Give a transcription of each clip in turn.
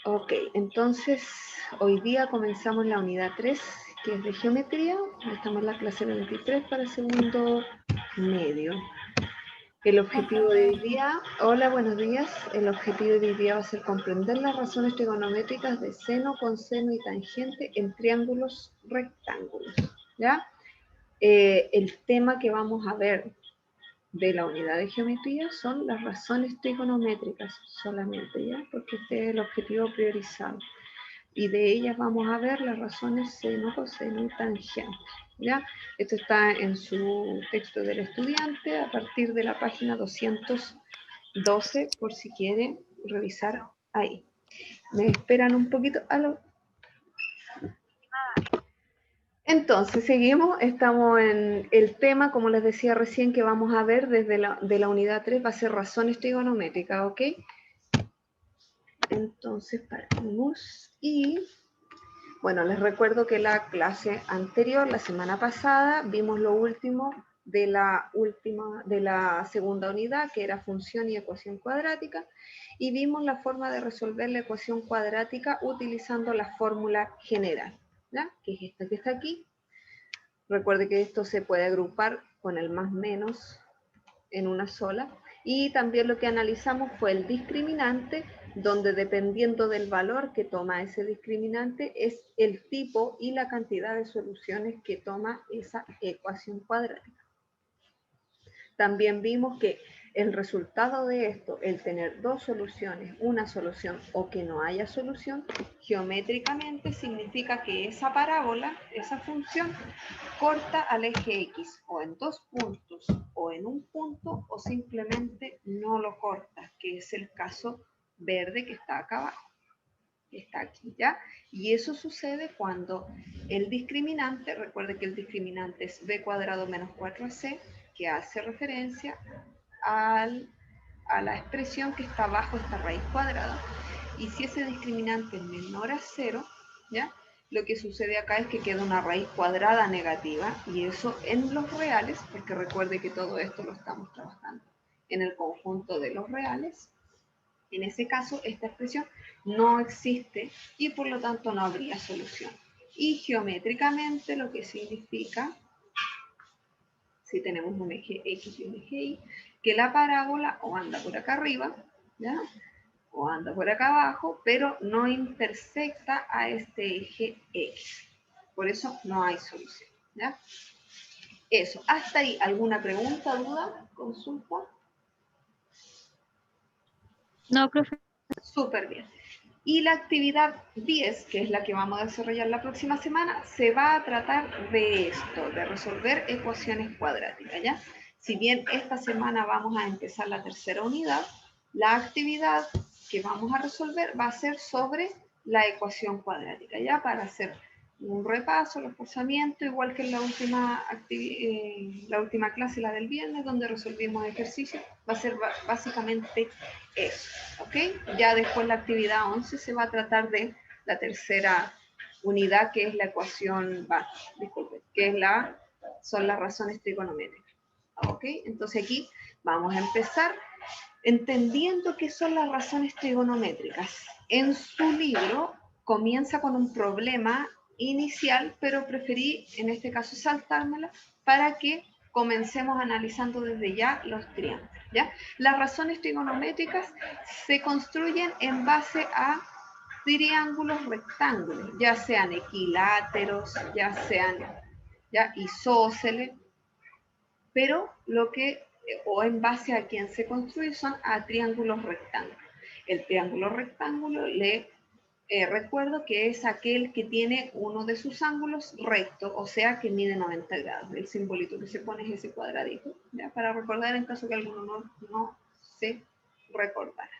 Ok, entonces hoy día comenzamos la unidad 3, que es de geometría. Estamos en la clase 23 para el segundo medio. El objetivo de hoy día, hola, buenos días. El objetivo de hoy día va a ser comprender las razones trigonométricas de seno, coseno y tangente en triángulos rectángulos. ¿Ya? El tema que vamos a ver de la unidad de geometría son las razones trigonométricas solamente, ¿ya? Porque este es el objetivo priorizado. Y de ellas vamos a ver las razones seno, coseno y tangente, ¿ya? Esto está en su texto del estudiante a partir de la página 212, por si quiere revisar ahí. Me esperan un poquito. ¿Aló? Entonces, seguimos, estamos en el tema, como les decía recién, que vamos a ver desde la unidad 3, va a ser razones trigonométricas, ¿ok? Entonces, partimos y, bueno, les recuerdo que la clase anterior, la semana pasada, vimos lo último de la segunda unidad, que era función y ecuación cuadrática, y vimos la forma de resolver la ecuación cuadrática utilizando la fórmula general, ¿ya? Que es esta que está aquí. Recuerde que esto se puede agrupar con el más menos en una sola. Y también lo que analizamos fue el discriminante, donde dependiendo del valor que toma ese discriminante es el tipo y la cantidad de soluciones que toma esa ecuación cuadrática. También vimos que el resultado de esto, el tener dos soluciones, una solución o que no haya solución, geométricamente significa que esa parábola, esa función, corta al eje X o en dos puntos o en un punto o simplemente no lo corta, que es el caso verde que está acá abajo, que está aquí, ¿ya? Y eso sucede cuando el discriminante, recuerde que el discriminante es b cuadrado menos 4ac, que hace referencia a la expresión que está bajo esta raíz cuadrada. Y si ese discriminante es menor a 0, ¿ya? Lo que sucede acá es que queda una raíz cuadrada negativa, y eso en los reales, porque recuerde que todo esto lo estamos trabajando en el conjunto de los reales. En ese caso, esta expresión no existe y por lo tanto no habría solución. Y geométricamente lo que significa, si tenemos un eje X y un eje Y, que la parábola o anda por acá arriba, ¿ya? O anda por acá abajo, pero no intersecta a este eje X. Por eso no hay solución, ¿ya? Eso, hasta ahí, ¿alguna pregunta, duda, consulta? No, profe. Súper bien. Y la actividad 10, que es la que vamos a desarrollar la próxima semana, se va a tratar de esto, de resolver ecuaciones cuadráticas, ¿ya? Si bien esta semana vamos a empezar la tercera unidad, la actividad que vamos a resolver va a ser sobre la ecuación cuadrática, ¿ya? Para hacer un repaso, reforzamiento, igual que en la última clase, la del viernes, donde resolvimos ejercicios, va a ser básicamente eso, ¿ok? Ya después la actividad 11 se va a tratar de la tercera unidad, que es la ecuación, que es son las razones trigonométricas, ¿ok? Entonces aquí vamos a empezar entendiendo qué son las razones trigonométricas. En su libro comienza con un problema inicial, pero preferí en este caso saltármela para que comencemos analizando desde ya los triángulos, ¿ya? Las razones trigonométricas se construyen en base a triángulos rectángulos, ya sean equiláteros, ya sean isósceles, pero o en base a quién se construye, son a triángulos rectángulos. El triángulo rectángulo recuerdo que es aquel que tiene uno de sus ángulos recto, o sea que mide 90 grados. El simbolito que se pone es ese cuadradito, ¿ya? Para recordar en caso que alguno no se recordara.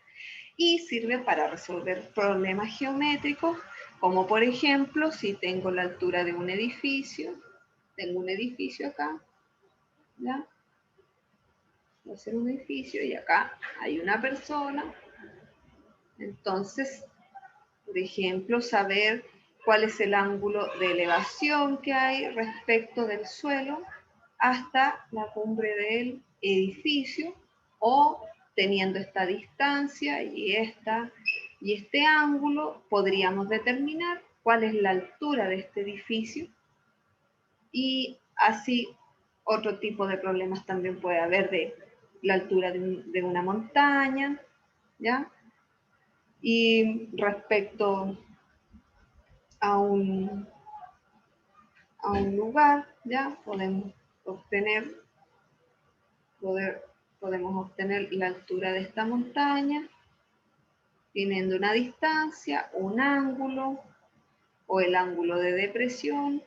Y sirve para resolver problemas geométricos, como por ejemplo, si tengo la altura de un edificio, tengo un edificio acá, ¿ya? Va a ser un edificio y acá hay una persona. Entonces, por ejemplo, saber cuál es el ángulo de elevación que hay respecto del suelo hasta la cumbre del edificio, o teniendo esta distancia y esta Y este ángulo podríamos determinar cuál es la altura de este edificio y así otro tipo de problemas también puede haber de la altura de una montaña, ¿ya? Y respecto a un lugar, ¿ya? Podemos obtener la altura de esta montaña teniendo una distancia, un ángulo o el ángulo de depresión,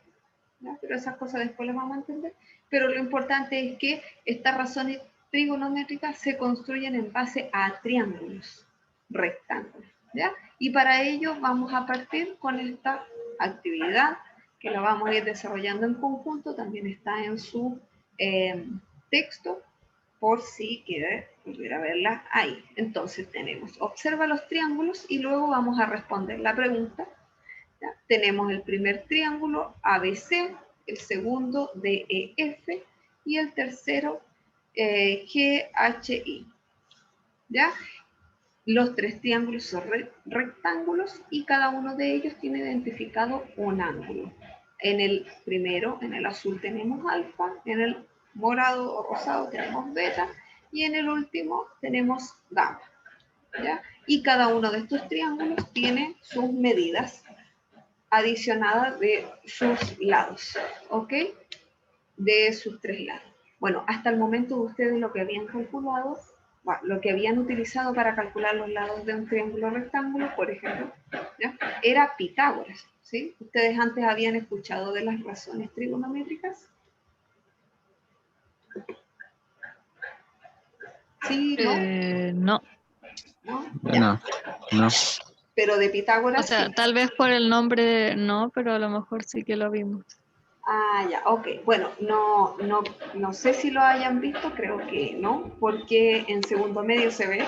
¿ya? Pero esas cosas después las vamos a entender. Pero lo importante es que estas razones trigonométricas se construyen en base a triángulos, rectángulos, ¿ya? Y para ello vamos a partir con esta actividad que la vamos a ir desarrollando en conjunto, también está en su texto, por si quiere volver a verla ahí. Entonces tenemos, observa los triángulos y luego vamos a responder la pregunta. ¿Ya? Tenemos el primer triángulo ABC, el segundo DEF y el tercero GHI. ¿Ya? Los tres triángulos son rectángulos y cada uno de ellos tiene identificado un ángulo. En el primero, en el azul tenemos alfa, en el morado o rosado tenemos beta y en el último tenemos gamma. ¿Ya? Y cada uno de estos triángulos tiene sus medidas adicionadas de sus lados, ¿ok? De sus tres lados. Bueno, hasta el momento ustedes lo que habían calculado, bueno, lo que habían utilizado para calcular los lados de un triángulo rectángulo, por ejemplo, ¿ya? Era Pitágoras, ¿sí? ¿Ustedes antes habían escuchado de las razones trigonométricas? ¿Sí? ¿No? No. ¿No? No, no. Pero de Pitágoras O sea, sí. tal vez por el nombre no, pero a lo mejor sí que lo vimos. Ah, ya, ok. Bueno, no sé si lo hayan visto, creo que no, porque en segundo medio se ve,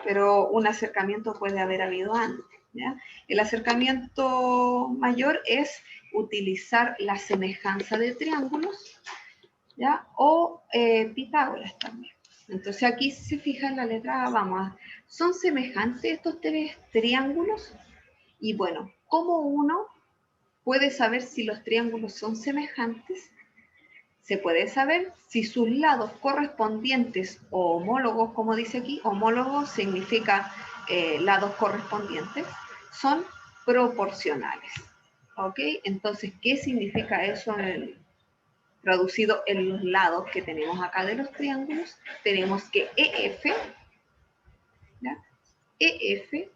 pero un acercamiento puede haber habido antes. ¿Ya? El acercamiento mayor es utilizar la semejanza de triángulos, ¿ya? O Pitágoras también. Entonces aquí si se fija en la letra A, ¿son semejantes estos tres triángulos? Y bueno, ¿cómo uno puede saber si los triángulos son semejantes? Se puede saber si sus lados correspondientes o homólogos, como dice aquí, homólogos significa lados correspondientes, son proporcionales. ¿Ok? Entonces, ¿qué significa eso traducido en los lados que tenemos acá de los triángulos? Tenemos que EF, ¿ya? EF,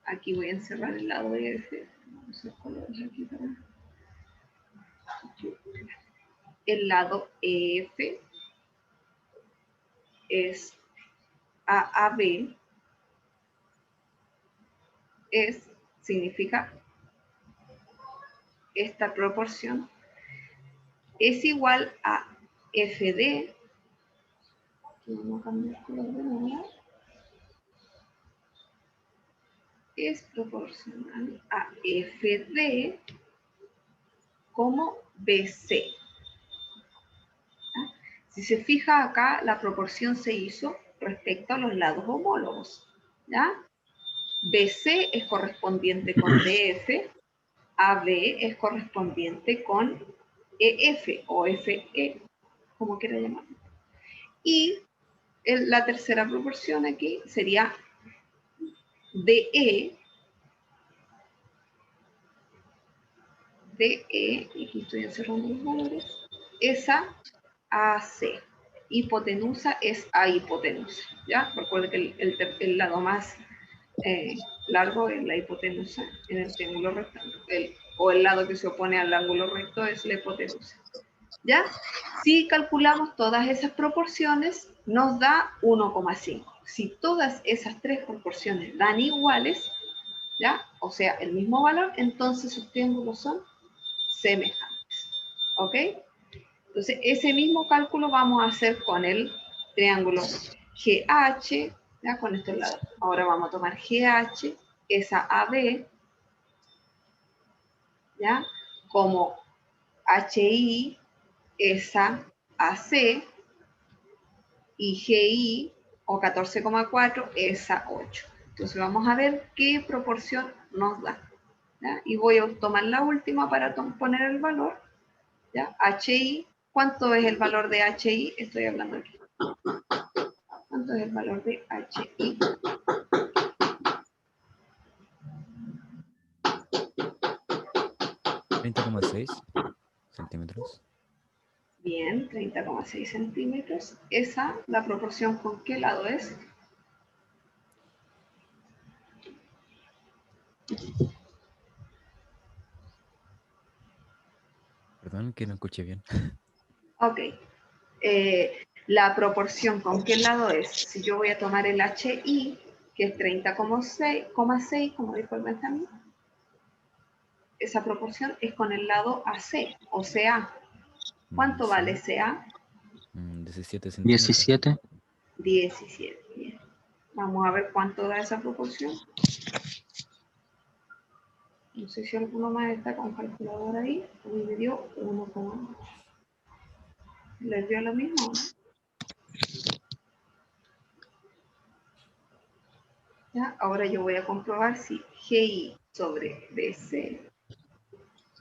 aquí voy a encerrar el lado de EF, vamos a colores aquí para... El lado EF es AAB, significa esta proporción, es igual a FD, vamos a cambiar color de nuevo, es proporcional a FD como BC. ¿Ah? Si se fija acá, la proporción se hizo respecto a los lados homólogos. ¿Ya? BC es correspondiente con DF, AB es correspondiente con EF o FE, como quiera llamarlo. Y la tercera proporción aquí sería DE, y aquí estoy encerrando los valores, esa AC. Hipotenusa es a hipotenusa, ¿ya? Recuerden que el lado más largo es la hipotenusa en el triángulo rectángulo, o el lado que se opone al ángulo recto es la hipotenusa, ¿ya? Si calculamos todas esas proporciones, nos da 1,5. Si todas esas tres proporciones dan iguales, ¿ya? O sea, el mismo valor, entonces sus triángulos son semejantes, ¿ok? Entonces, ese mismo cálculo vamos a hacer con el triángulo GH, ¿ya? Con estos lados. Ahora vamos a tomar GH, esa AB, ¿ya? Como HI, esa AC, y GI, o 14,4, esa 8. Entonces vamos a ver qué proporción nos da. ¿Ya? Y voy a tomar la última para poner el valor. ¿Ya? HI, ¿cuánto es el valor de HI? Estoy hablando aquí. ¿Cuánto es el valor de HI? ¿30,6 centímetros? Bien, 30,6 centímetros. Esa, la proporción con qué lado es. Perdón, que no escuché bien. Ok. La proporción con qué lado es. Si yo voy a tomar el HI, que es 30,6, como dijo el Benjamín, esa proporción es con el lado AC, o CA. ¿Cuánto Sí. vale CA? 17 centímetros. 17. 17. Bien. Vamos a ver cuánto da esa proporción. No sé si alguno más está con calculadora ahí. A mí me dio 1,8. ¿Les dio lo mismo? ¿Ya? Ahora yo voy a comprobar si GI sobre BC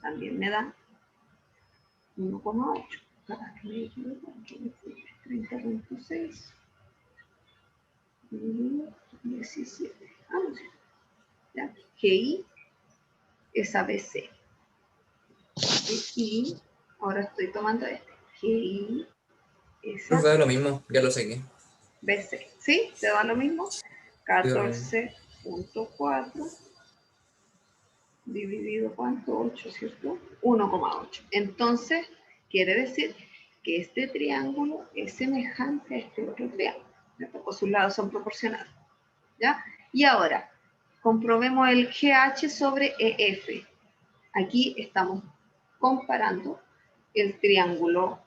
también me da 1,8. Para que me equivoque, 30,6 dividido 17. Vamos. ¿Ya? GI es ABC. Y ahora estoy tomando este. GI es Nos da lo mismo, ya lo saqué. BC. ¿Sí? ¿Te da lo mismo? 14.4 dividido, ¿cuánto? 8, ¿cierto? 1,8. Entonces, quiere decir que este triángulo es semejante a este otro triángulo. O sus lados son proporcionales. ¿Ya? Y ahora, comprobemos el GH sobre EF. Aquí estamos comparando el triángulo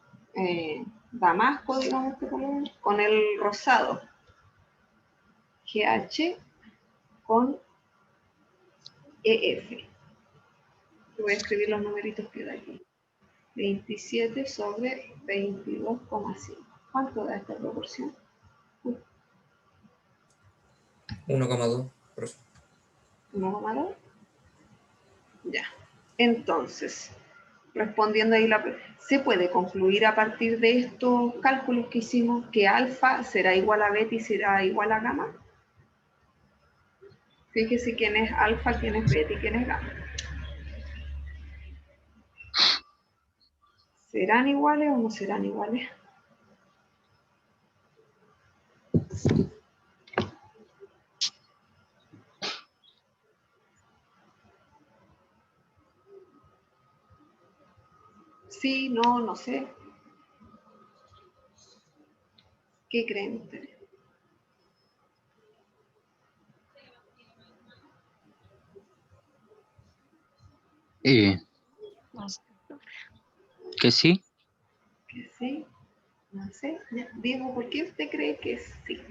damasco, digamos, con el rosado. GH con EF. Voy a escribir los numeritos que da aquí. 27 sobre 22,5. ¿Cuánto da esta proporción? 1,2. 1,2. Ya. Entonces, respondiendo ahí, se puede concluir a partir de estos cálculos que hicimos que alfa será igual a beta y será igual a gamma. Fíjese quién es alfa, quién es beta y quién es gamma. ¿Serán iguales o no serán iguales? Sí, no, no sé. ¿Qué creen ustedes? No sé. Que sí, Que sí, no sé. Diego, ¿por qué usted cree que sí?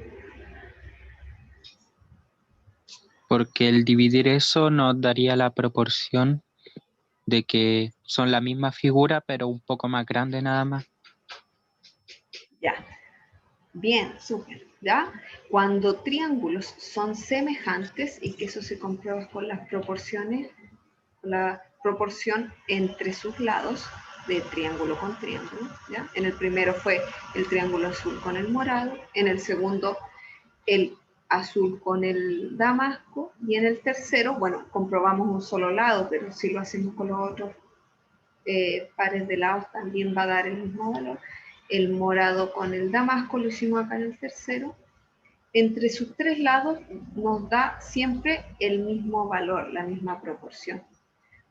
porque el dividir eso nos daría la proporción de que son la misma figura, pero un poco más grande nada más. Ya. Bien, súper. ¿Ya? Cuando triángulos son semejantes, y que eso se comprueba con las proporciones, la proporción entre sus lados de triángulo con triángulo, ¿ya? En el primero fue el triángulo azul con el morado, en el segundo el azul con el damasco, y en el tercero, bueno, comprobamos un solo lado, pero si lo hacemos con los otros pares de lados también va a dar el mismo valor. El morado con el damasco lo hicimos acá en el tercero. Entre sus tres lados nos da siempre el mismo valor, la misma proporción.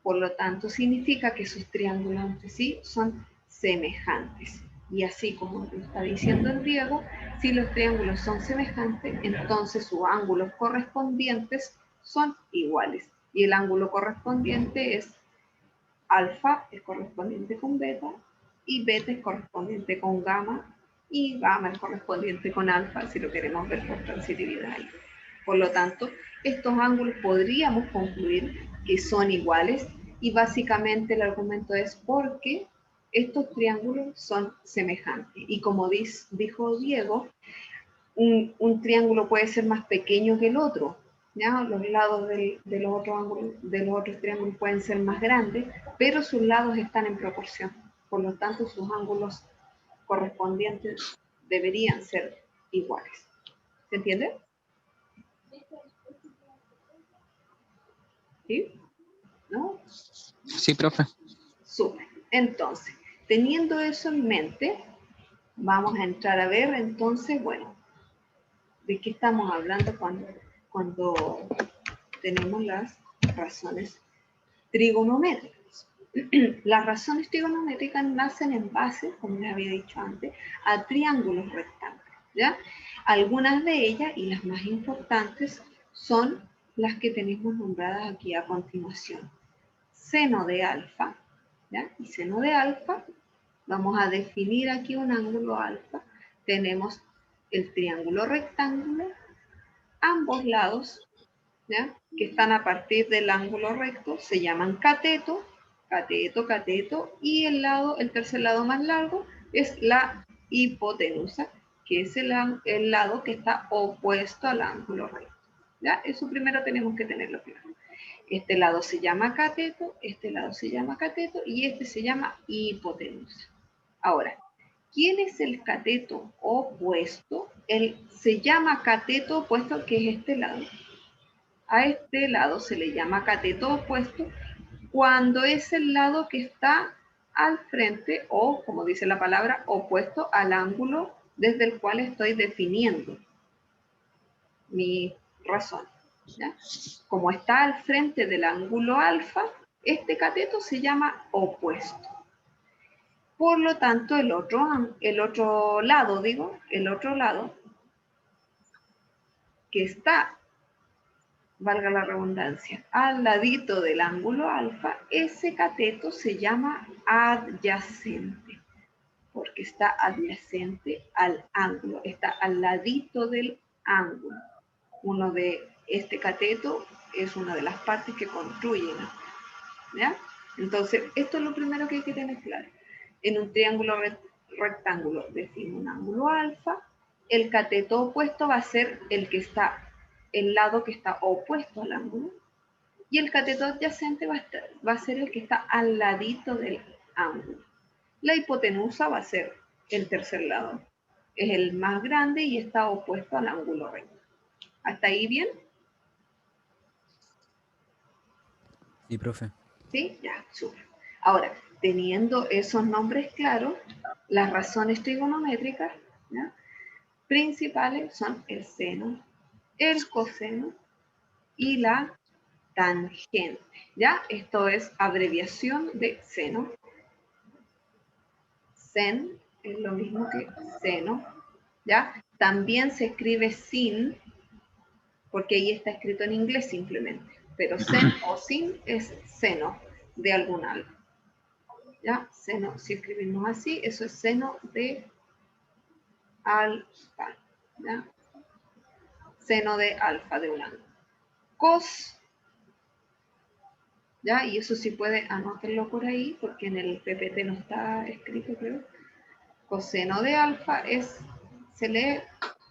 Por lo tanto, significa que sus triángulos entre sí son semejantes. Y así como lo está diciendo el Diego, si los triángulos son semejantes, entonces sus ángulos correspondientes son iguales. Y el ángulo correspondiente es alfa, es correspondiente con beta, y beta es correspondiente con gamma, y gamma es correspondiente con alfa, si lo queremos ver por transitividad. Por lo tanto, estos ángulos podríamos concluir que son iguales, y básicamente el argumento es porque estos triángulos son semejantes. Y como dijo Diego, un triángulo puede ser más pequeño que el otro, ¿ya? Los lados de los otros ángulos, de los otros triángulos pueden ser más grandes, pero sus lados están en proporción. Por lo tanto, sus ángulos correspondientes deberían ser iguales. ¿Se entiende? ¿Sí? ¿No? Sí, profe. Súper. Entonces, teniendo eso en mente, vamos a entrar a ver entonces, bueno, de qué estamos hablando cuando tenemos las razones trigonométricas. Las razones trigonométricas nacen en base, como les había dicho antes, a triángulos rectángulos, ¿ya? Algunas de ellas, y las más importantes, son las que tenemos nombradas aquí a continuación. Seno de alfa, ¿ya? Y seno de alfa, vamos a definir aquí un ángulo alfa. Tenemos el triángulo rectángulo, ambos lados, ¿ya? Que están a partir del ángulo recto, se llaman cateto, cateto, cateto, y el tercer lado más largo es la hipotenusa, que es el lado que está opuesto al ángulo recto. ¿Ya? Eso primero tenemos que tenerlo claro. Este lado se llama cateto, este lado se llama cateto, y este se llama hipotenusa. Ahora, ¿quién es el cateto opuesto? Se llama cateto opuesto, que es este lado. A este lado se le llama cateto opuesto cuando es el lado que está al frente o, como dice la palabra, opuesto al ángulo desde el cual estoy definiendo mi razón, ¿ya? Como está al frente del ángulo alfa, este cateto se llama opuesto. Por lo tanto, el otro lado que está, valga la redundancia, al ladito del ángulo alfa, ese cateto se llama adyacente, porque está adyacente al ángulo, está al ladito del ángulo. Este cateto es una de las partes que construyen, ¿ya? Entonces, esto es lo primero que hay que tener claro. En un triángulo rectángulo define un ángulo alfa, el cateto opuesto va a ser el lado que está opuesto al ángulo, y el cateto adyacente va a ser el que está al ladito del ángulo. La hipotenusa va a ser el tercer lado, es el más grande y está opuesto al ángulo recto. ¿Hasta ahí bien? Sí, profe. ¿Sí? Ya, súper. Ahora, teniendo esos nombres claros, las razones trigonométricas, ¿ya?, principales son el seno, el coseno y la tangente, ¿ya? Esto es abreviación de seno. Sen es lo mismo que seno, ¿ya? También se escribe sin, porque ahí está escrito en inglés simplemente, pero sen o sin es seno de algún algo, ¿ya? Seno, si escribimos así, eso es seno de alfa, ¿ya? Seno de alfa de un ángulo. Cos, ¿ya? Y eso sí puede anotarlo por ahí, porque en el PPT no está escrito, creo. Coseno de alfa se lee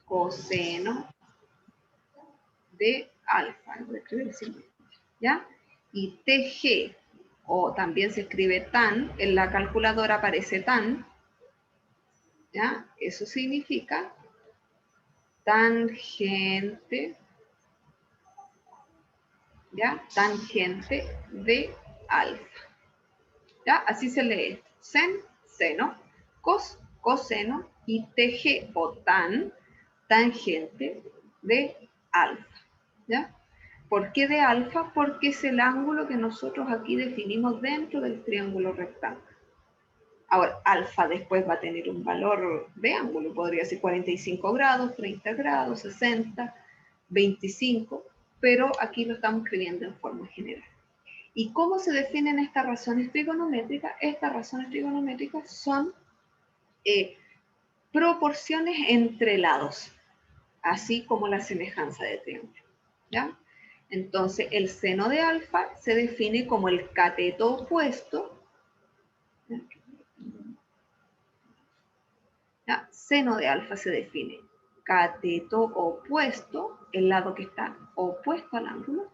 coseno de alfa, lo voy a escribir simplemente, ¿ya? Y TG, o también se escribe tan, en la calculadora aparece tan, ¿ya? Eso significa tangente, ¿ya? Tangente de alfa, ¿ya? Así se lee sen, seno, cos, coseno, y TG o tan, tangente de alfa, ¿ya? ¿Por qué de alfa? Porque es el ángulo que nosotros aquí definimos dentro del triángulo rectángulo. Ahora, alfa después va a tener un valor de ángulo, podría ser 45 grados, 30 grados, 60, 25, pero aquí lo estamos escribiendo en forma general. ¿Y cómo se definen estas razones trigonométricas? Estas razones trigonométricas son proporciones entre lados, así como la semejanza de triángulo, ¿ya? Entonces, el seno de alfa se define como el cateto opuesto, ¿ya? Seno de alfa se define cateto opuesto, el lado que está opuesto al ángulo,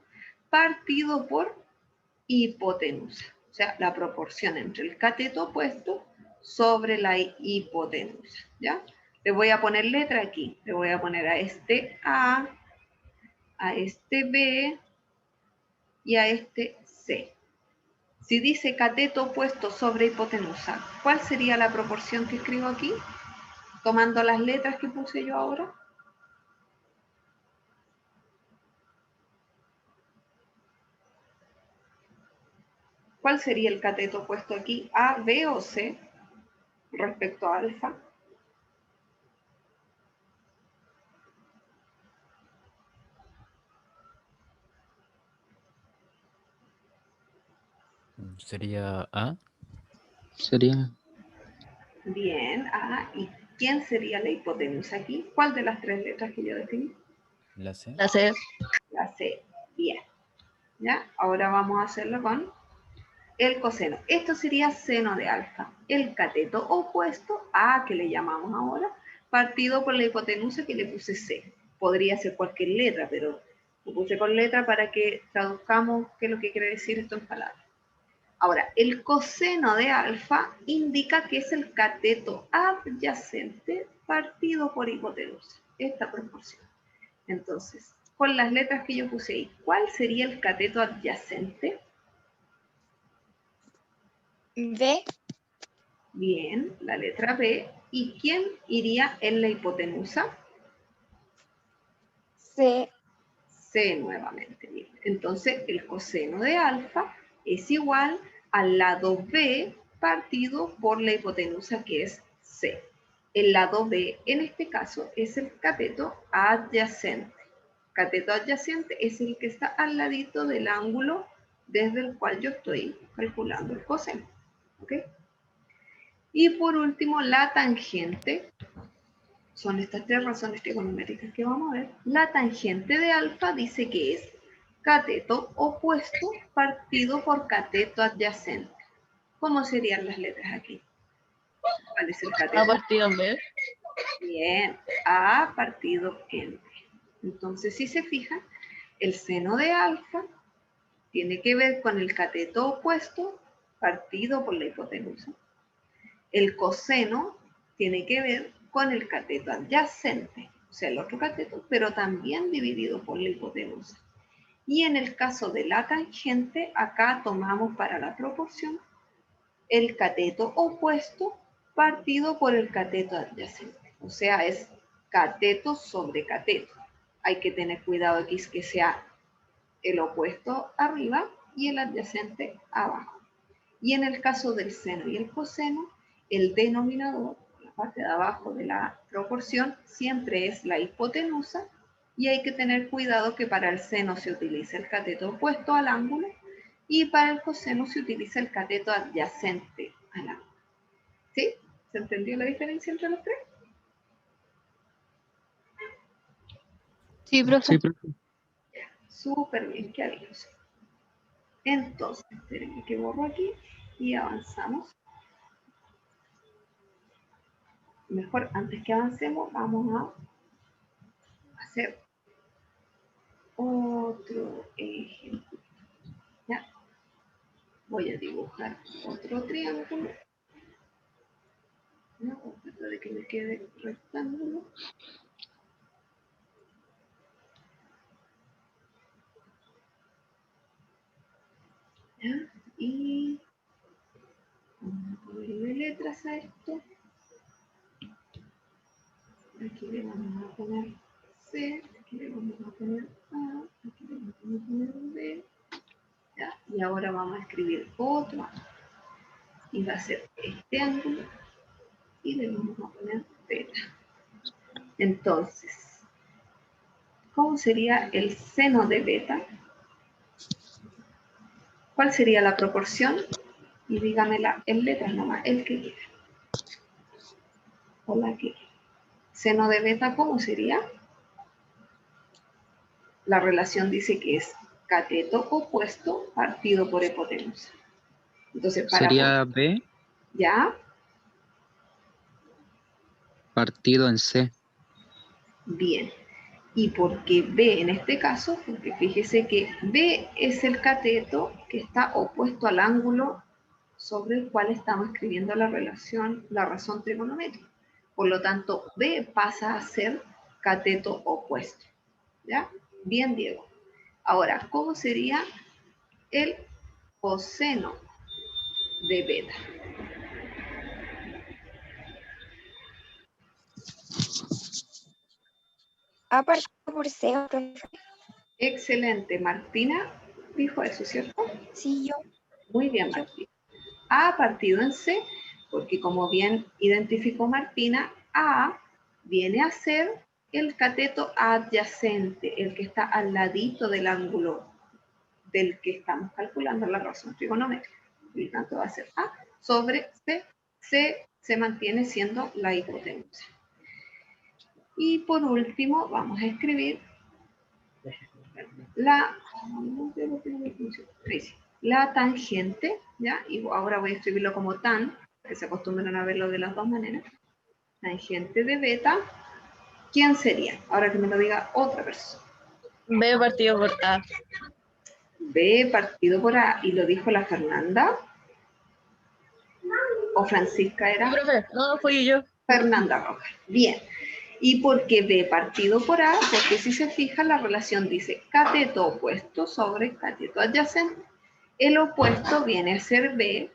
partido por hipotenusa. O sea, la proporción entre el cateto opuesto sobre la hipotenusa, ¿ya? Le voy a poner letra aquí. Le voy a poner a este A este B y a este C. Si dice cateto opuesto sobre hipotenusa, ¿cuál sería la proporción que escribo aquí? Tomando las letras que puse yo ahora. ¿Cuál sería el cateto opuesto aquí? ¿A, B o C respecto a alfa? Sería A. Sería Bien, A. ¿Y quién sería la hipotenusa aquí? ¿Cuál de las tres letras que yo definí? La C. La C. La C. Bien. ¿Ya? Ahora vamos a hacerlo con el coseno. Esto sería seno de alfa. El cateto opuesto a, que le llamamos ahora, partido por la hipotenusa que le puse C. Podría ser cualquier letra, pero lo puse con letra para que traduzcamos qué es lo que quiere decir esto en palabras. Ahora, el coseno de alfa indica que es el cateto adyacente partido por hipotenusa. Esta proporción. Entonces, con las letras que yo puse ahí, ¿cuál sería el cateto adyacente? B, Bien, la letra B. ¿Y quién iría en la hipotenusa? C, C nuevamente. Bien. Entonces, el coseno de alfa es igual al lado B partido por la hipotenusa que es C. El lado B, en este caso, es el cateto adyacente. Cateto adyacente es el que está al ladito del ángulo desde el cual yo estoy calculando el coseno. ¿Ok? Y por último, la tangente. Son estas tres razones trigonométricas que vamos a ver. La tangente de alfa dice que es cateto opuesto partido por cateto adyacente. ¿Cómo serían las letras aquí? ¿Cuál es el A cateto? partido en B. Bien, A partido en B. Entonces, si se fijan, el seno de alfa tiene que ver con el cateto opuesto partido por la hipotenusa. El coseno tiene que ver con el cateto adyacente, o sea, el otro cateto, pero también dividido por la hipotenusa. Y en el caso de la tangente, acá tomamos para la proporción el cateto opuesto partido por el cateto adyacente. O sea, es cateto sobre cateto. Hay que tener cuidado aquí que sea el opuesto arriba y el adyacente abajo. Y en el caso del seno y el coseno, el denominador, la parte de abajo de la proporción, siempre es la hipotenusa, y hay que tener cuidado que para el seno se utiliza el cateto opuesto al ángulo y para el coseno se utiliza el cateto adyacente al ángulo. ¿Sí? ¿Se entendió la diferencia entre los tres? Sí, profe. sí, profe. Súper bien, qué habidos. Entonces, espérenme que borro aquí y avanzamos. Mejor, antes que avancemos, vamos a hacer otro ejemplo. ¿Ya? Voy a dibujar otro triángulo. ¿Ya? Voy a tratar de que me quede rectángulo. ¿Ya? Y vamos a ponerle letras a esto. Aquí le vamos a poner C, aquí le vamos a poner A, aquí le vamos a poner B. ¿Ya? Y ahora vamos a escribir otro ángulo. Y va a ser este ángulo. Y le vamos a poner beta. Entonces, ¿cómo sería el seno de beta? ¿Cuál sería la proporción? Y dígamela en letras nomás, el que quiera. O la que quiera. Seno de beta, ¿cómo sería? La relación dice que es cateto opuesto partido por hipotenusa. Entonces, Sería B ¿ya? partido en C. Bien. ¿Y por qué B en este caso? Porque fíjese que B es el cateto que está opuesto al ángulo sobre el cual estamos escribiendo la relación, la razón trigonométrica. Por lo tanto, B pasa a ser cateto opuesto. ¿Ya? Bien, Diego. Ahora, ¿cómo sería el coseno de beta? A partido por C, profe. Excelente. Martina dijo eso, ¿cierto? Sí, yo. Muy bien, Martina. A partido en C, porque como bien identificó Martina, A viene a ser el cateto adyacente, el que está al ladito del ángulo del que estamos calculando la razón trigonométrica. Por lo tanto, va a ser A sobre C. C se mantiene siendo la hipotenusa. Y por último, vamos a escribir la tangente, ¿ya? Y ahora voy a escribirlo como tan, que se acostumbran a verlo de las dos maneras. Tangente de beta, ¿quién sería? Ahora que me lo diga otra persona. B partido por A. B partido por A, y lo dijo la Fernanda. ¿O Francisca era? Profe, no, fui yo. Fernanda Rojas. Bien. ¿Y por qué B partido por A? Porque si se fija, la relación dice cateto opuesto sobre cateto adyacente. El opuesto viene a ser B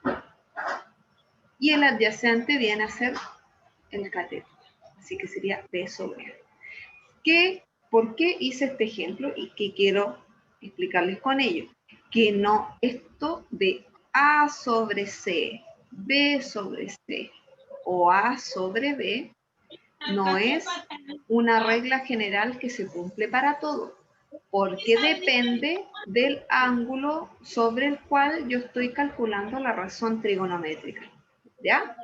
y el adyacente viene a ser el cateto. Así que sería B sobre A. ¿Por qué hice este ejemplo y qué quiero explicarles con ello? Que no esto de A sobre C, B sobre C o A sobre B no es una regla general que se cumple para todo, porque depende del ángulo sobre el cual yo estoy calculando la razón trigonométrica. ¿Ya?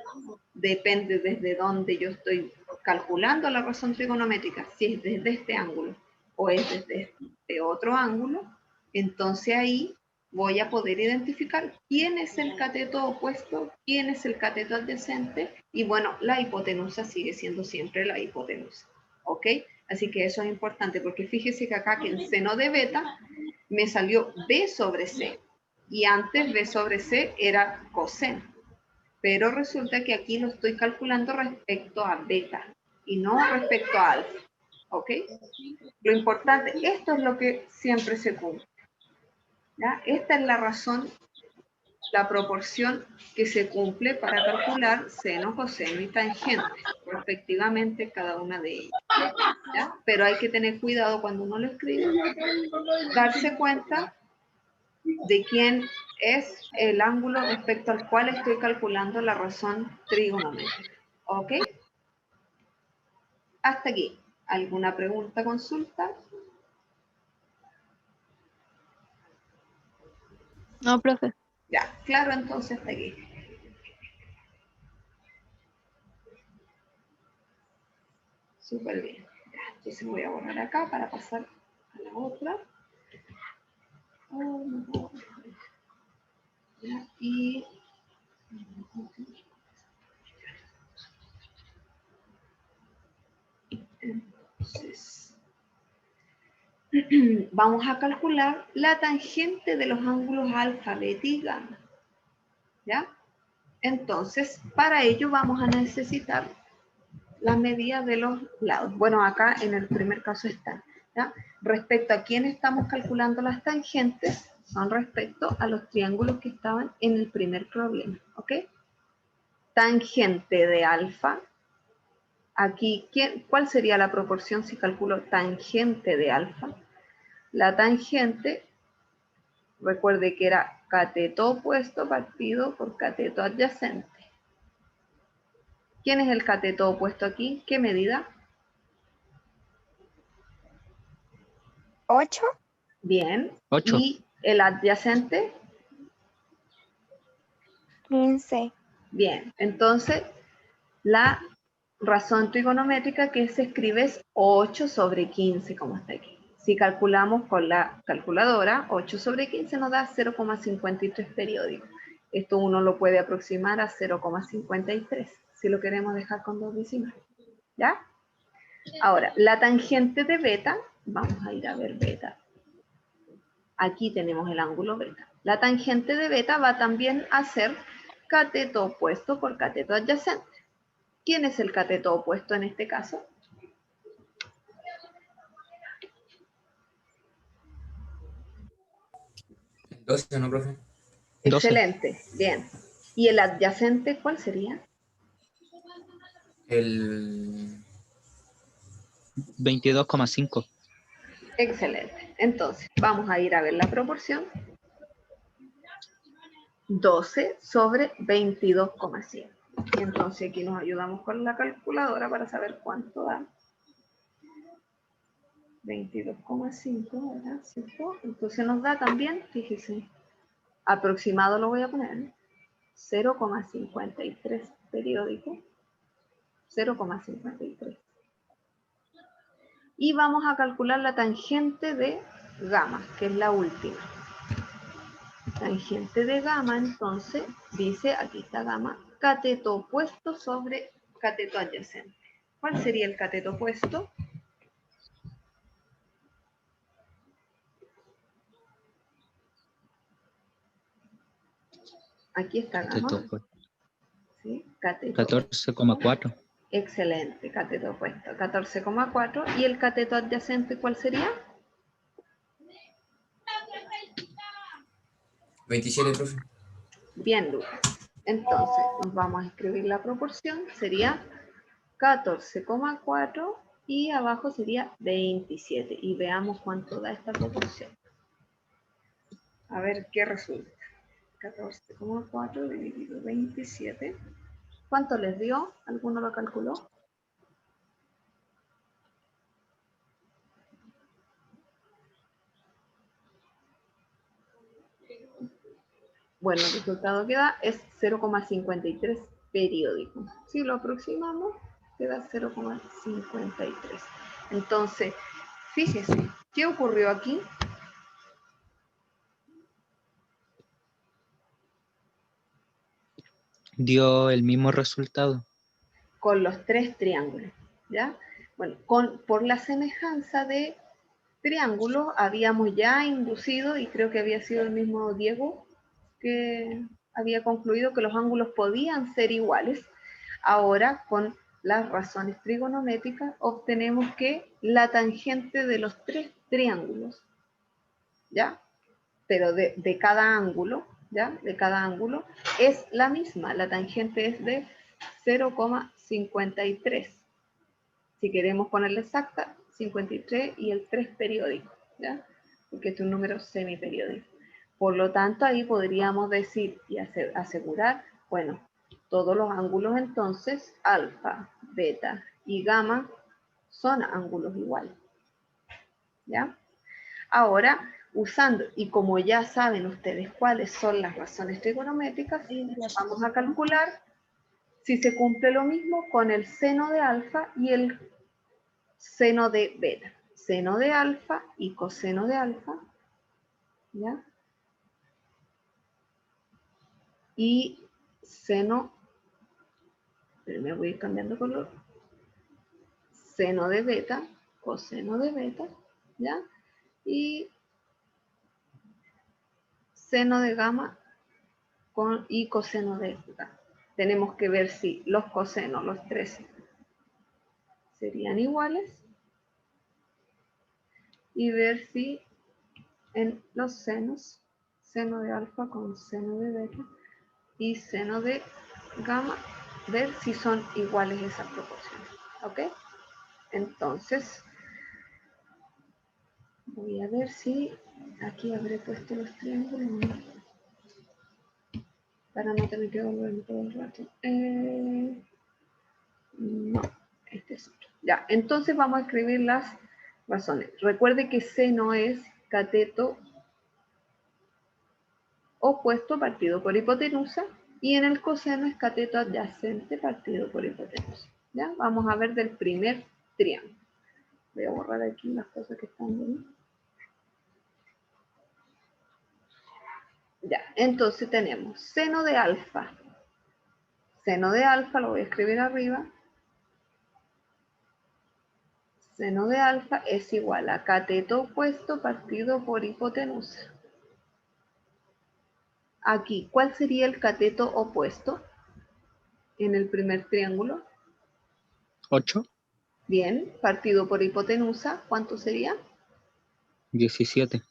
Depende desde donde yo estoy calculando la razón trigonométrica, si es desde este ángulo o es desde este otro ángulo, entonces ahí voy a poder identificar quién es el cateto opuesto, quién es el cateto adyacente, y bueno, la hipotenusa sigue siendo siempre la hipotenusa, ¿ok? Así que eso es importante, porque fíjese que acá que en seno de beta me salió B sobre C, y antes B sobre C era coseno, pero resulta que aquí lo estoy calculando respecto a beta, y no respecto a alfa, ¿ok? Lo importante, esto es lo que siempre se cumple. ¿Ya? Esta es la razón, la proporción que se cumple para calcular seno, coseno y tangente, respectivamente cada una de ellas. ¿Ya? Pero hay que tener cuidado cuando uno lo escribe, darse cuenta de quién es el ángulo respecto al cual estoy calculando la razón trigonométrica. ¿Ok? Hasta aquí. ¿Alguna pregunta, consulta? No, profe. Ya, claro, entonces hasta aquí. Súper bien. Ya, entonces voy a borrar acá para pasar a la otra. Ya, y entonces vamos a calcular la tangente de los ángulos alfa, beta y gamma. ¿Ya? Entonces, para ello vamos a necesitar las medidas de los lados. Bueno, acá en el primer caso están. ¿Ya? Respecto a quién estamos calculando las tangentes, son respecto a los triángulos que estaban en el primer problema. ¿Ok? Tangente de alfa. Aquí, ¿cuál sería la proporción si calculo tangente de alfa? La tangente, recuerde que era cateto opuesto partido por cateto adyacente. ¿Quién es el cateto opuesto aquí? ¿Qué medida? 8. Bien. 8. ¿Y el adyacente? 15. Bien. Entonces, la razón trigonométrica que se escribe es 8 sobre 15, como está aquí. Si calculamos con la calculadora, 8 sobre 15 nos da 0,53 periódicos. Esto uno lo puede aproximar a 0,53, si lo queremos dejar con dos decimales. ¿Ya? Ahora, la tangente de beta, vamos a ir a ver beta. Aquí tenemos el ángulo beta. La tangente de beta va también a ser cateto opuesto por cateto adyacente. ¿Quién es el cateto opuesto en este caso? El 12, ¿no, profe? 12. Excelente, bien. ¿Y el adyacente cuál sería? El 22,5. Excelente. Entonces, vamos a ir a ver la proporción. 12 sobre 22,5. Entonces aquí nos ayudamos con la calculadora para saber cuánto da. 22,5, ¿verdad? ¿Cierto? Entonces nos da también, fíjense, aproximado lo voy a poner, 0,53 periódico. 0,53. Y vamos a calcular la tangente de gamma, que es la última. Tangente de gamma, entonces, dice, aquí está gamma, cateto opuesto sobre cateto adyacente. ¿Cuál sería el cateto opuesto? Aquí está gamma. ¿Sí? Cateto 14,4. excelente, cateto opuesto, 14,4. ¿Y el cateto adyacente cuál sería? 27, profe. Bien, Lucas. Entonces, nos vamos a escribir la proporción, sería 14,4 y abajo sería 27. Y veamos cuánto da esta proporción. A ver qué resulta. 14,4 dividido 27. ¿Cuánto les dio? ¿Alguno lo calculó? Bueno, el resultado que da es 0,53 periódico. Si lo aproximamos, queda 0,53. Entonces, fíjese, ¿qué ocurrió aquí? Dio el mismo resultado. Con los tres triángulos, ¿ya? Bueno, por la semejanza de triángulos habíamos ya inducido, y creo que había sido el mismo Diego que había concluido que los ángulos podían ser iguales. Ahora, con las razones trigonométricas, obtenemos que la tangente de los tres triángulos, ¿ya? Pero de cada ángulo, ¿ya? De cada ángulo, es la misma. La tangente es de 0,53. Si queremos ponerle exacta, 53 y el 3 periódico, ¿ya? Porque este es un número semiperiódico. Por lo tanto, ahí podríamos decir y asegurar, bueno, todos los ángulos entonces, alfa, beta y gamma, son ángulos iguales, ¿ya? Ahora, usando, y como ya saben ustedes cuáles son las razones trigonométricas, vamos a calcular si se cumple lo mismo con el seno de alfa y el seno de beta. Seno de alfa y coseno de alfa, ¿ya? Y seno, pero me voy a ir cambiando color, seno de beta, coseno de beta, ¿ya? Y seno de gamma y coseno de gamma. Tenemos que ver si los cosenos, los tres, serían iguales y ver si en los senos, seno de alfa con seno de beta y seno de gamma, ver si son iguales esas proporciones, ¿ok? Entonces, voy a ver si aquí habré puesto los triángulos, ¿no? Para no tener que volverme todo el rato. No, este es otro. Ya, entonces vamos a escribir las razones. Recuerde que seno es cateto opuesto partido por hipotenusa y en el coseno es cateto adyacente partido por hipotenusa. ¿Ya? Vamos a ver del primer triángulo. Voy a borrar aquí las cosas que están bien. Ya, entonces tenemos seno de alfa. Seno de alfa lo voy a escribir arriba. Seno de alfa es igual a cateto opuesto partido por hipotenusa. Aquí, ¿cuál sería el cateto opuesto en el primer triángulo? 8, Bien, partido por hipotenusa, ¿cuánto sería? 17.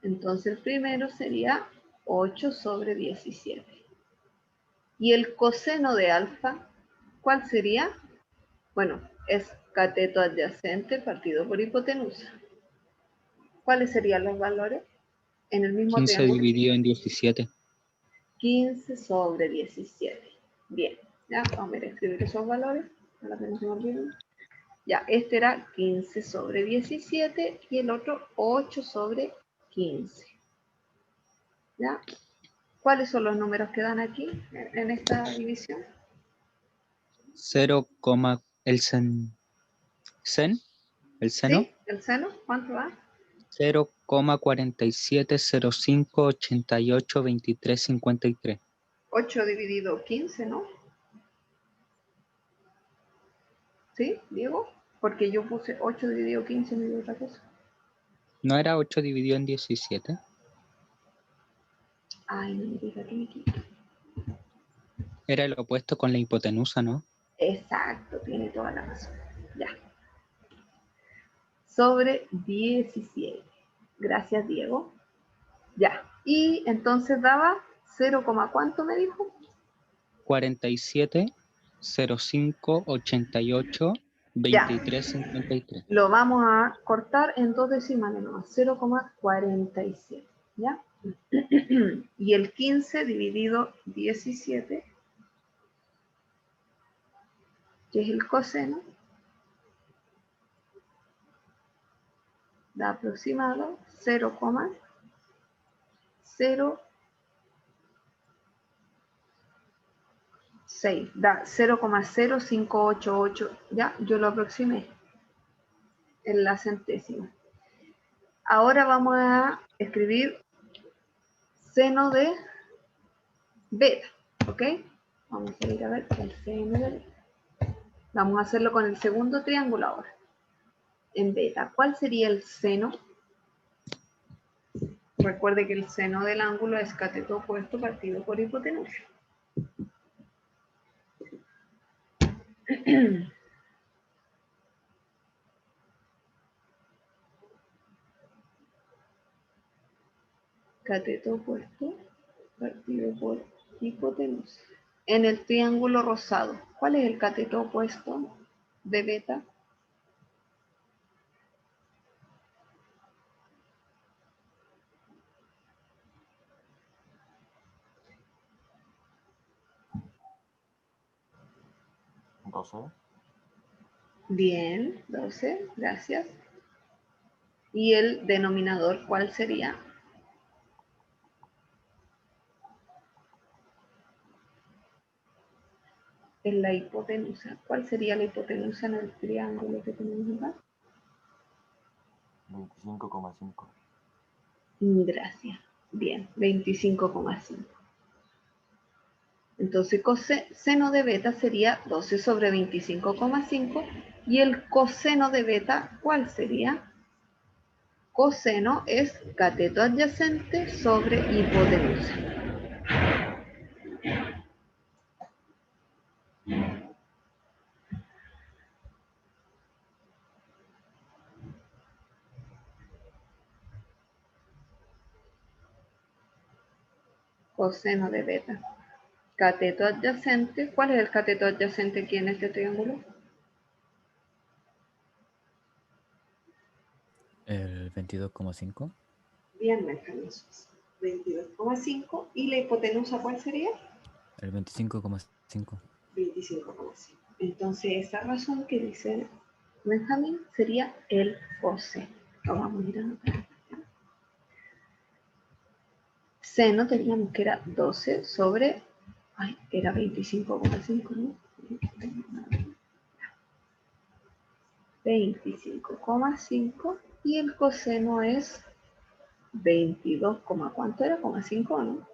Entonces el primero sería 8 sobre 17. ¿Y el coseno de alfa, cuál sería? Bueno, es cateto adyacente partido por hipotenusa. ¿Cuáles serían los valores? En el mismo 15 triángulo. dividido en 17. 15 sobre 17. Bien, ya vamos a escribir esos valores. Para que no se me olviden. Ya, este era 15 sobre 17 y el otro 8 sobre 15. ¿Ya? ¿Cuáles son los números que dan aquí en esta división? 0, el seno, el seno, ¿Sí? ¿El seno? ¿Cuánto da? 0,4705882353. 8 dividido 15, ¿no? ¿Sí, Diego? Porque yo puse 8 dividido 15 y me dio otra cosa. ¿No era 8 dividido en 17? Ay, no me diga que me quito. Era el opuesto con la hipotenusa, ¿no? Exacto, tiene toda la razón. Ya. Sobre 17. Gracias, Diego. Ya. Y entonces daba 0, ¿cuánto me dijo? 4705882353. Lo vamos a cortar en dos decimales nomás, 0,47, ¿ya? Y el 15 dividido 17, que es el coseno, da aproximado 0,06, da 0,0588, ¿ya? Yo lo aproximé en la centésima. Ahora vamos a escribir seno de beta, ¿ok? Vamos a ir a ver el seno de beta. Vamos a hacerlo con el segundo triángulo ahora. En beta, ¿cuál sería el seno? Recuerde que el seno del ángulo es cateto opuesto partido por hipotenusa. Cateto opuesto partido por hipotenusa. En el triángulo rosado, ¿cuál es el cateto opuesto de beta? Bien, 12, gracias. ¿Y el denominador cuál sería? En la hipotenusa. ¿Cuál sería la hipotenusa en el triángulo que tenemos acá? 25,5. Gracias. Bien, 25,5. Entonces, seno de beta sería 12 sobre 25,5. ¿Y el coseno de beta cuál sería? Coseno es cateto adyacente sobre hipotenusa. Coseno de beta. Cateto adyacente. ¿Cuál es el cateto adyacente aquí en este triángulo? El 22,5. Bien, Benjamín. 22,5. ¿Y la hipotenusa cuál sería? El 25,5. 25,5. Entonces, esa razón que dice Benjamín sería el coseno. Lo vamos a ir a anotar. Seno teníamos que era 12 sobre, era 25,5, ¿no? 25,5 y el coseno es 22, ¿cuánto era? 5, ¿no?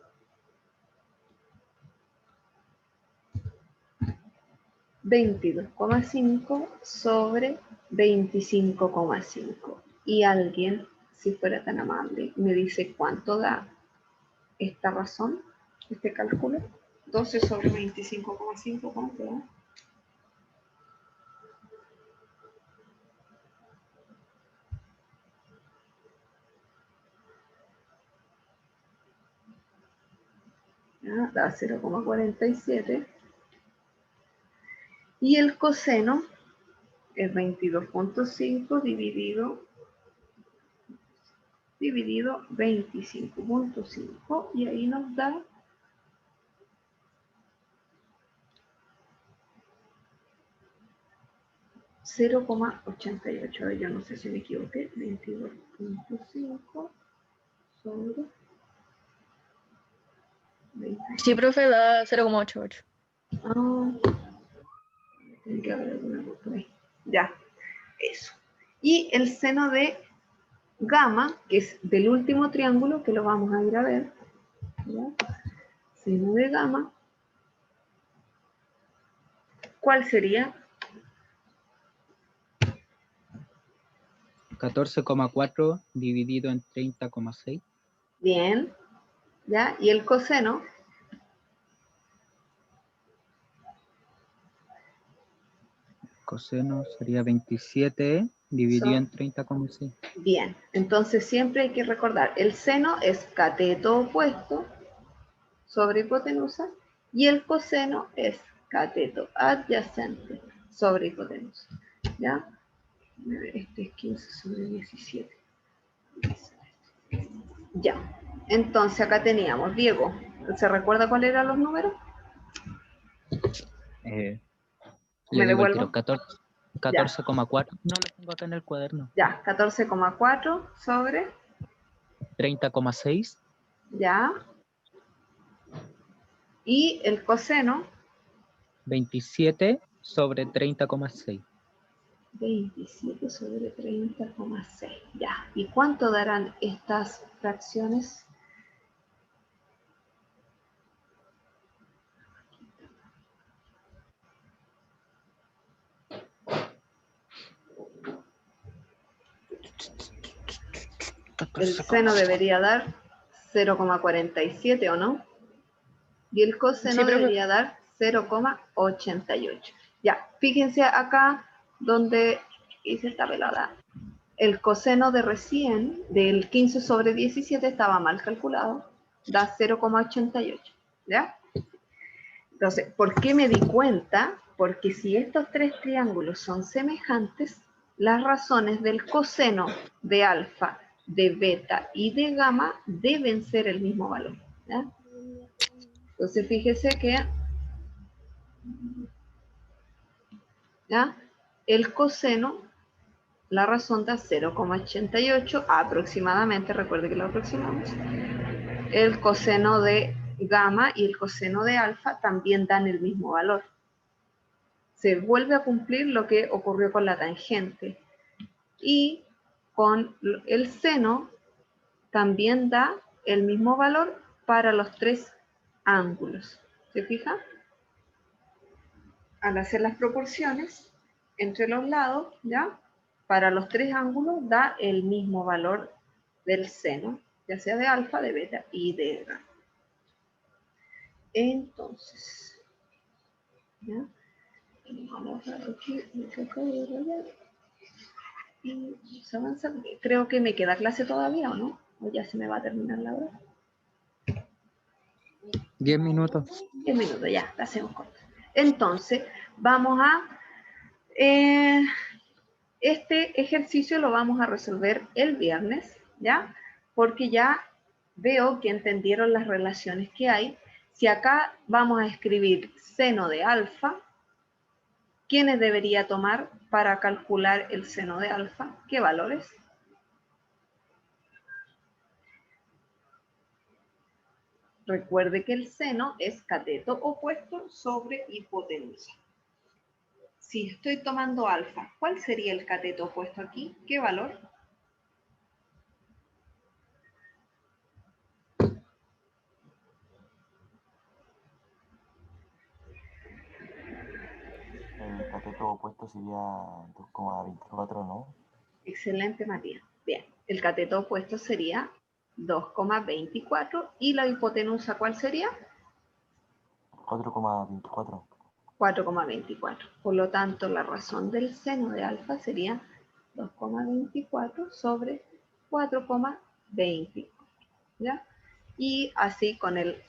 22,5 sobre 25,5. Y alguien, si fuera tan amable, me dice cuánto da esta razón, este cálculo. 12 sobre 25,5, ¿cuánto da? Ya, da 0,47. Y el coseno es 22,5 dividido 25,5 y ahí nos da 0,88. Yo no sé si me equivoqué. 22,5 sobre 20. Sí, profe, da 0,88. Ah, tiene que haber alguna cosa por ahí. Ya, eso. Y el seno de gamma, que es del último triángulo, que lo vamos a ir a ver. ¿Ya? Seno de gamma. ¿Cuál sería? 14,4 dividido en 30,6. Bien. ¿Ya? Y el coseno. Coseno sería 27 dividido en 30,6. Bien. Entonces siempre hay que recordar, el seno es cateto opuesto sobre hipotenusa y el coseno es cateto adyacente sobre hipotenusa. ¿Ya? Este es 15 sobre 17. Ya. Entonces acá teníamos, Diego, ¿se recuerda cuáles eran los números? Le ¿Me digo el devuelvo? tiro, 14,4. No lo tengo acá en el cuaderno. Ya, 14,4 sobre, 30,6. ya. Y el coseno, 27 sobre 30,6. 27 sobre 30,6. Ya. ¿Y cuánto darán estas fracciones? El seno debería dar 0,47, ¿o no? Y el coseno Sí, profe. debería dar 0,88. Ya, fíjense acá donde hice esta velada. El coseno de recién, del 15 sobre 17, estaba mal calculado. Da 0,88. ¿Ya? Entonces, ¿por qué me di cuenta? Porque si estos tres triángulos son semejantes, las razones del coseno de alfa, de beta y de gamma deben ser el mismo valor. ¿Ya? Entonces, fíjese que ¿ya? El coseno, la razón da 0,88 aproximadamente, recuerde que lo aproximamos. El coseno de gamma y el coseno de alfa también dan el mismo valor. Se vuelve a cumplir lo que ocurrió con la tangente. Y con el seno también da el mismo valor para los tres ángulos. ¿Se fija? Al hacer las proporciones entre los lados, ¿ya? Para los tres ángulos da el mismo valor del seno, ya sea de alfa, de beta y de gamma. Entonces, ¿ya? Vamos a ver aquí, me acabo de rayar. Y se avanza. Creo que me queda clase todavía, ¿o no? O ya se me va a terminar la hora. 10 minutos. 10 minutos, ya, la hacemos corta. Entonces, vamos a... este ejercicio lo vamos a resolver el viernes, ¿ya? Porque ya veo que entendieron las relaciones que hay. Si acá vamos a escribir seno de alfa, ¿quiénes debería tomar para calcular el seno de alfa? ¿Qué valores? Recuerde que el seno es cateto opuesto sobre hipotenusa. Si estoy tomando alfa, ¿cuál sería el cateto opuesto aquí? ¿Qué valor? El cateto cateto opuesto sería 2,24, ¿no? Excelente, Matías. Bien, el cateto opuesto sería 2,24 y la hipotenusa, ¿cuál sería? 4,24. 4,24. Por lo tanto, la razón del seno de alfa sería 2,24 sobre 4,24. ¿Ya? Y así con el,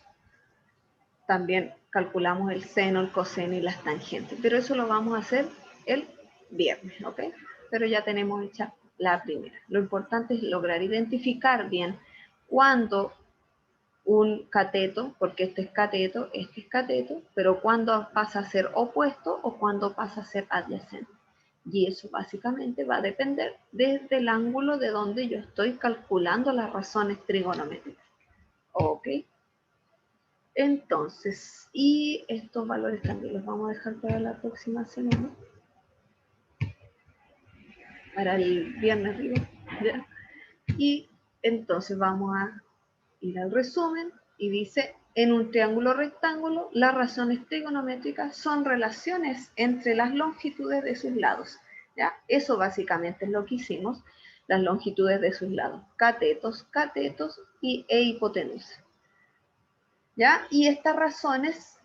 también calculamos el seno, el coseno y las tangentes. Pero eso lo vamos a hacer el viernes, ¿ok? Pero ya tenemos hecha la primera. Lo importante es lograr identificar bien cuándo un cateto, porque este es cateto, pero cuándo pasa a ser opuesto o cuándo pasa a ser adyacente. Y eso básicamente va a depender desde el ángulo de donde yo estoy calculando las razones trigonométricas. ¿Ok? Entonces, y estos valores también los vamos a dejar para la próxima semana. Para el viernes, digo. ¿Ya? Y entonces vamos a ir al resumen y dice, en un triángulo rectángulo, las razones trigonométricas son relaciones entre las longitudes de sus lados. ¿Ya? Eso básicamente es lo que hicimos, las longitudes de sus lados, catetos e hipotenusa. ¿Ya? Y estas razones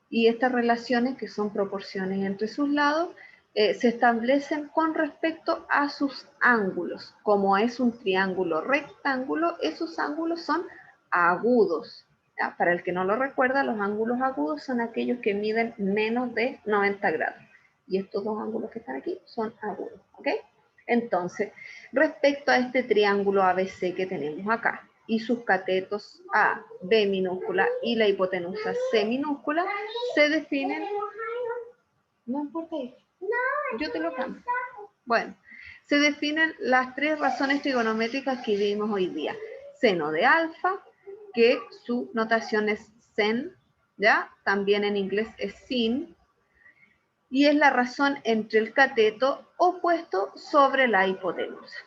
y estas relaciones, que son proporciones entre sus lados, se establecen con respecto a sus ángulos. Como es un triángulo rectángulo, esos ángulos son agudos. ¿Ya? Para el que no lo recuerda, los ángulos agudos son aquellos que miden menos de 90 grados. Y estos dos ángulos que están aquí son agudos. ¿Ok? Entonces, respecto a este triángulo ABC que tenemos acá, y sus catetos A, B minúscula y la hipotenusa C minúscula, se definen... No importa, yo te lo cambio. Bueno, se definen las tres razones trigonométricas que vimos hoy día. Seno de alfa, que su notación es sen, ¿ya? También en inglés es sin, y es la razón entre el cateto opuesto sobre la hipotenusa.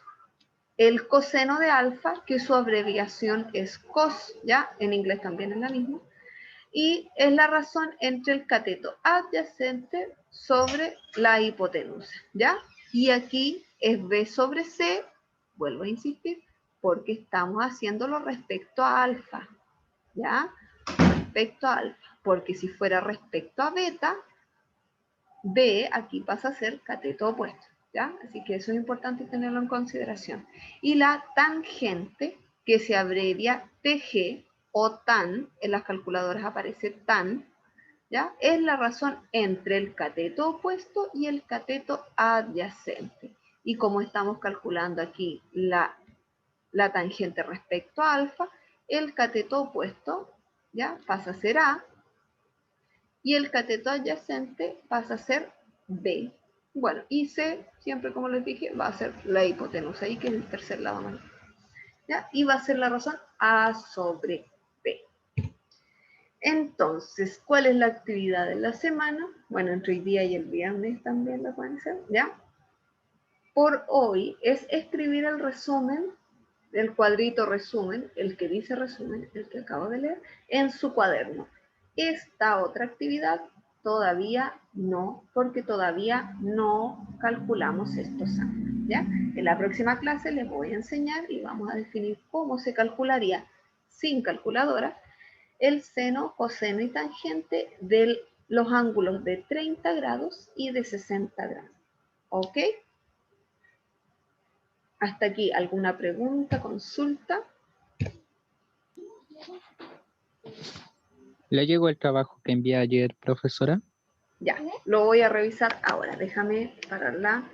El coseno de alfa, que su abreviación es cos, ¿ya? En inglés también es la misma. Y es la razón entre el cateto adyacente sobre la hipotenusa, ¿ya? Y aquí es B sobre C, vuelvo a insistir, porque estamos haciéndolo respecto a alfa, ¿ya? Respecto a alfa, porque si fuera respecto a beta, B aquí pasa a ser cateto opuesto, ¿ya? Así que eso es importante tenerlo en consideración. Y la tangente, que se abrevia TG o tan, en las calculadoras aparece tan, ¿ya? Es la razón entre el cateto opuesto y el cateto adyacente. Y como estamos calculando aquí la tangente respecto a alfa, el cateto opuesto, ¿ya? Pasa a ser A, y el cateto adyacente pasa a ser B. Bueno, y C, siempre como les dije, va a ser la hipotenusa, ahí que es el tercer lado amarillo. ¿Ya? Y va a ser la razón A sobre B. Entonces, ¿cuál es la actividad de la semana? Bueno, entre hoy día y el viernes también la pueden hacer, ¿ya? Por hoy es escribir el resumen, el cuadrito resumen, el que dice resumen, el que acabo de leer, en su cuaderno. Esta otra actividad todavía no, porque todavía no calculamos estos ángulos, ¿ya? En la próxima clase les voy a enseñar y vamos a definir cómo se calcularía sin calculadora el seno, coseno y tangente de los ángulos de 30 grados y de 60 grados. ¿Ok? Hasta aquí, ¿alguna pregunta, consulta? ¿Le llegó el trabajo que envié ayer, profesora? Ya, lo voy a revisar ahora. Déjame parar la